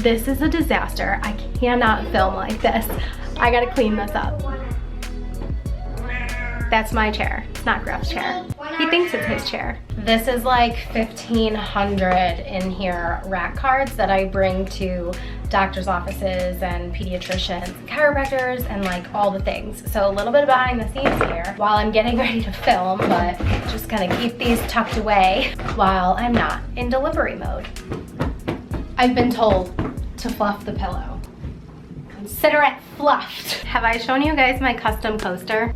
This is a disaster. I cannot film like this. I gotta clean this up. That's my chair. It's not Graf's chair. He thinks it's his chair. This is like 1,500 in here rack cards that I bring to doctor's offices and pediatricians, chiropractors, and like all the things. So a little bit behind the scenes here while I'm getting ready to film, but just gonna keep these tucked away while I'm not in delivery mode. I've been told to fluff the pillow. Consider it fluffed. Have I shown you guys my custom coaster?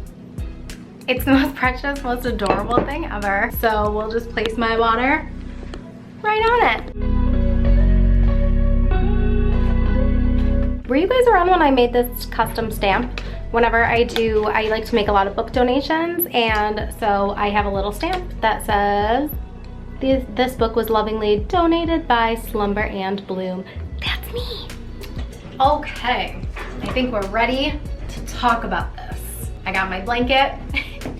It's the most precious, most adorable thing ever. So we'll just place my water right on it. Were you guys around when I made this custom stamp? Whenever I do, I like to make a lot of book donations, and so I have a little stamp that says, this book was lovingly donated by Slumber and Bloom. That's me. Okay, I think we're ready to talk about this. I got my blanket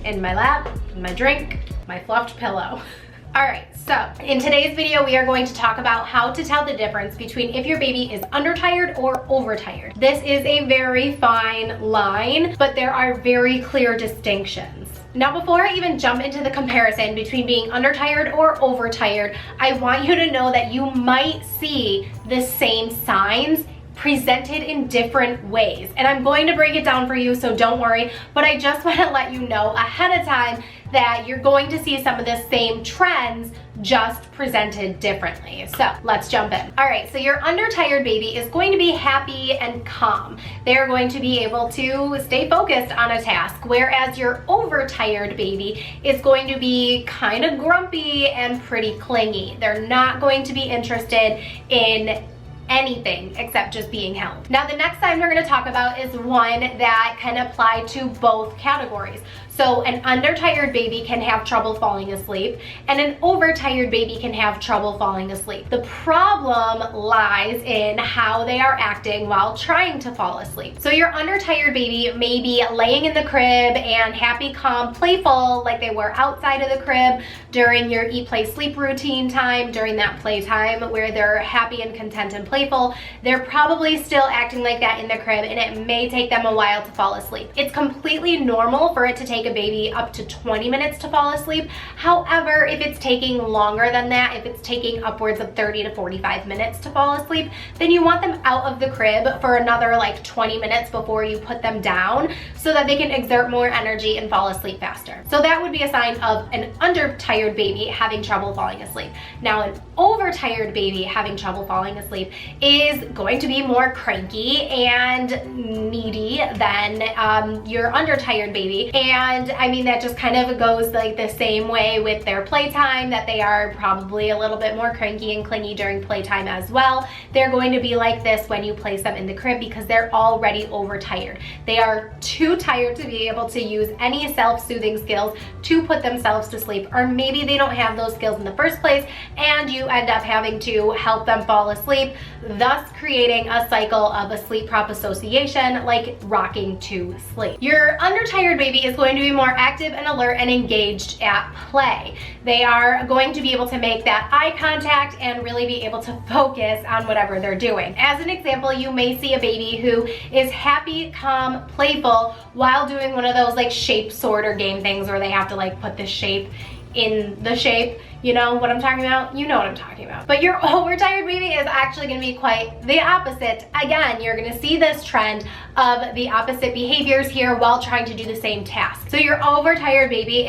in my lap, my drink, my fluffed pillow. All right, so in today's video, we are going to talk about how to tell the difference between if your baby is undertired or overtired. This is a very fine line, but there are very clear distinctions. Now, before I even jump into the comparison between being undertired or overtired, I want you to know that you might see the same signs presented in different ways. And I'm going to break it down for you, so don't worry, but I just want to let you know ahead of time that you're going to see some of the same trends just presented differently. So let's jump in. All right, so your undertired baby is going to be happy and calm. They're going to be able to stay focused on a task, whereas your overtired baby is going to be kind of grumpy and pretty clingy. They're not going to be interested in anything except just being held. Now, the next sign we're going to talk about is one that can apply to both categories. So an undertired baby can have trouble falling asleep, and an overtired baby can have trouble falling asleep. The problem lies in how they are acting while trying to fall asleep. So your undertired baby may be laying in the crib and happy, calm, playful like they were outside of the crib during your eat, play, sleep routine time, during that playtime where they're happy and content and playful. They're probably still acting like that in the crib, and it may take them a while to fall asleep. It's completely normal for it to take a baby up to 20 minutes to fall asleep. However, if it's taking longer than that, if it's taking upwards of 30 to 45 minutes to fall asleep, then you want them out of the crib for another like 20 minutes before you put them down so that they can exert more energy and fall asleep faster. So that would be a sign of an undertired baby having trouble falling asleep. Now, an overtired baby having trouble falling asleep is going to be more cranky and needy than your undertired baby. And I mean, that just kind of goes like the same way with their playtime, that they are probably a little bit more cranky and clingy during playtime as well. They're going to be like this when you place them in the crib because they're already overtired. They are too tired to be able to use any self-soothing skills to put themselves to sleep, or maybe they don't have those skills in the first place and you end up having to help them fall asleep, thus creating a cycle of a sleep prop association, like rocking to sleep. Your undertired baby is going to be more active and alert and engaged at play. They are going to be able to make that eye contact and really be able to focus on whatever they're doing. As an example, you may see a baby who is happy, calm, playful while doing one of those like shape sorter game things where they have to like put the shape in the shape. You know what I'm talking about? You know what I'm talking about. But your overtired baby is actually going to be quite the opposite. Again, you're going to see this trend of the opposite behaviors here while trying to do the same task. So your overtired baby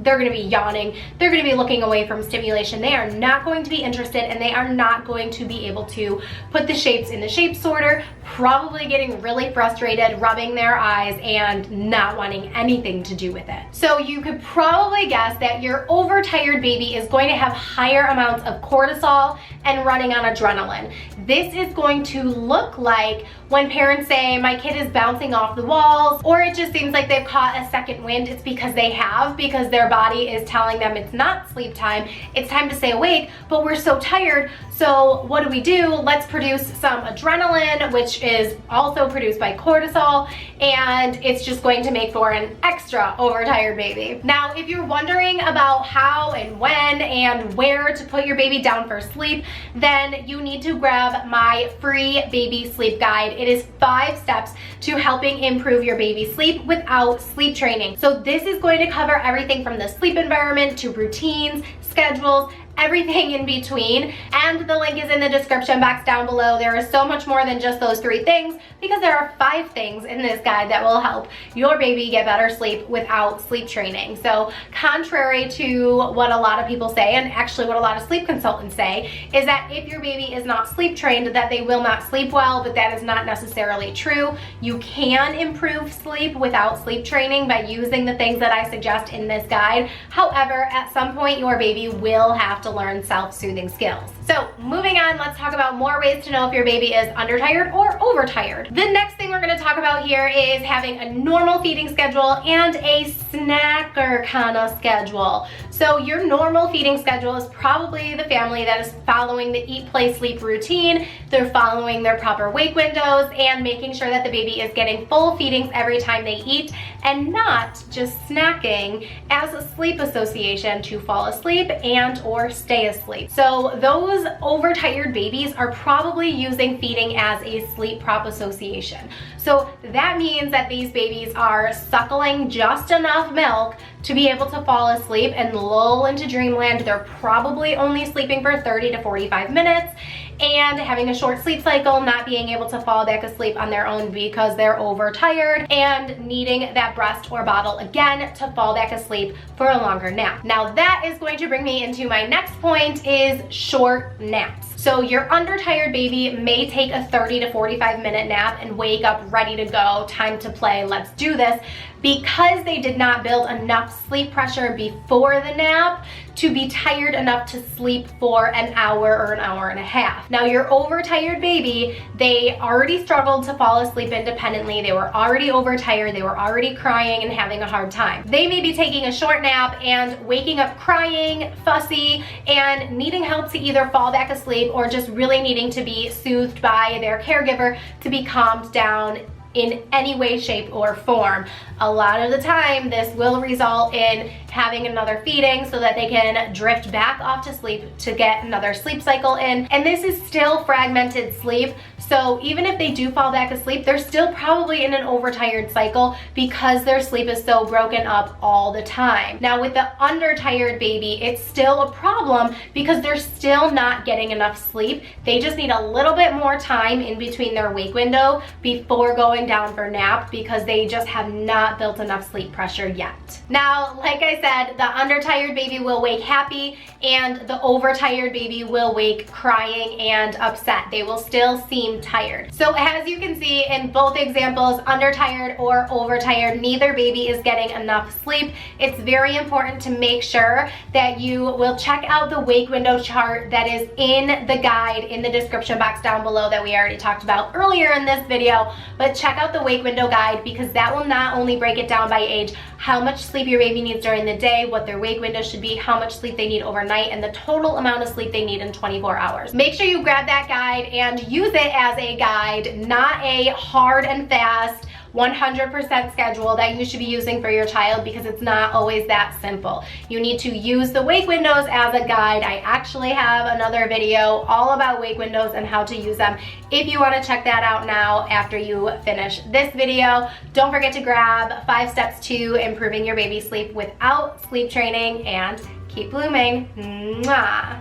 they're going to be yawning. They're going to be looking away from stimulation. They are not going to be interested, and they are not going to be able to put the shapes in the shape sorter, probably getting really frustrated, rubbing their eyes, and not wanting anything to do with it. So you could probably guess that your overtired baby is going to have higher amounts of cortisol and running on adrenaline. This is going to look like when parents say, my kid is bouncing off the walls, or it just seems like they've caught a second wind. It's because they have, because their body is telling them it's not sleep time, it's time to stay awake, but we're so tired. So what do? Let's produce some adrenaline, which is also produced by cortisol, and it's just going to make for an extra overtired baby. Now, if you're wondering about how and when and where to put your baby down for sleep, then you need to grab my free baby sleep guide. It is 5 steps to helping improve your baby sleep without sleep training. So this is going to cover everything from the sleep environment to routines, schedules, everything in between, and the link is in the description box down below. There is so much more than just those 3 things, because there are 5 things in this guide that will help your baby get better sleep without sleep training. So contrary to what a lot of people say, and actually what a lot of sleep consultants say, is that if your baby is not sleep trained, that they will not sleep well, but that is not necessarily true. You can improve sleep without sleep training by using the things that I suggest in this guide. However, at some point your baby will have to learn self-soothing skills. So moving on, let's talk about more ways to know if your baby is undertired or overtired. The next thing we're going to talk about here is having a normal feeding schedule and a snacker kind of schedule. So your normal feeding schedule is probably the family that is following the eat, play, sleep routine. They're following their proper wake windows and making sure that the baby is getting full feedings every time they eat and not just snacking as a sleep association to fall asleep and or stay asleep. So those overtired babies are probably using feeding as a sleep prop association. So that means that these babies are suckling just enough milk to be able to fall asleep and lull into dreamland. They're probably only sleeping for 30 to 45 minutes and having a short sleep cycle, not being able to fall back asleep on their own because they're overtired and needing that breast or bottle again to fall back asleep for a longer nap. Now that is going to bring me into my next point, is short naps. So your undertired baby may take a 30 to 45 minute nap and wake up ready to go, time to play, let's do this, because they did not build enough sleep pressure before the nap to be tired enough to sleep for an hour or an hour and a half. Now your overtired baby, they already struggled to fall asleep independently. They were already overtired. They were already crying and having a hard time. They may be taking a short nap and waking up crying, fussy, and needing help to either fall back asleep or just really needing to be soothed by their caregiver to be calmed down in any way, shape, or form. A lot of the time, this will result in having another feeding so that they can drift back off to sleep to get another sleep cycle in. And this is still fragmented sleep. So even if they do fall back asleep, they're still probably in an overtired cycle because their sleep is so broken up all the time. Now with the undertired baby, it's still a problem because they're still not getting enough sleep. They just need a little bit more time in between their wake window before going down for nap because they just have not built enough sleep pressure yet. Now, like I said, the undertired baby will wake happy and the overtired baby will wake crying and upset. They will still seem tired. So as you can see in both examples, undertired or overtired, neither baby is getting enough sleep. It's very important to make sure that you will check out the wake window chart that is in the guide in the description box down below that we already talked about earlier in this video, but check out the wake window guide because that will not only break it down by age, how much sleep your baby needs during the day, what their wake window should be, how much sleep they need overnight, and the total amount of sleep they need in 24 hours. Make sure you grab that guide and use it as a guide, not a hard and fast 100% schedule that you should be using for your child because it's not always that simple. You need to use the wake windows as a guide. I actually have another video all about wake windows and how to use them if you want to check that out now after you finish this video. Don't forget to grab 5 steps to improving your baby's sleep without sleep training, and keep blooming. Mwah.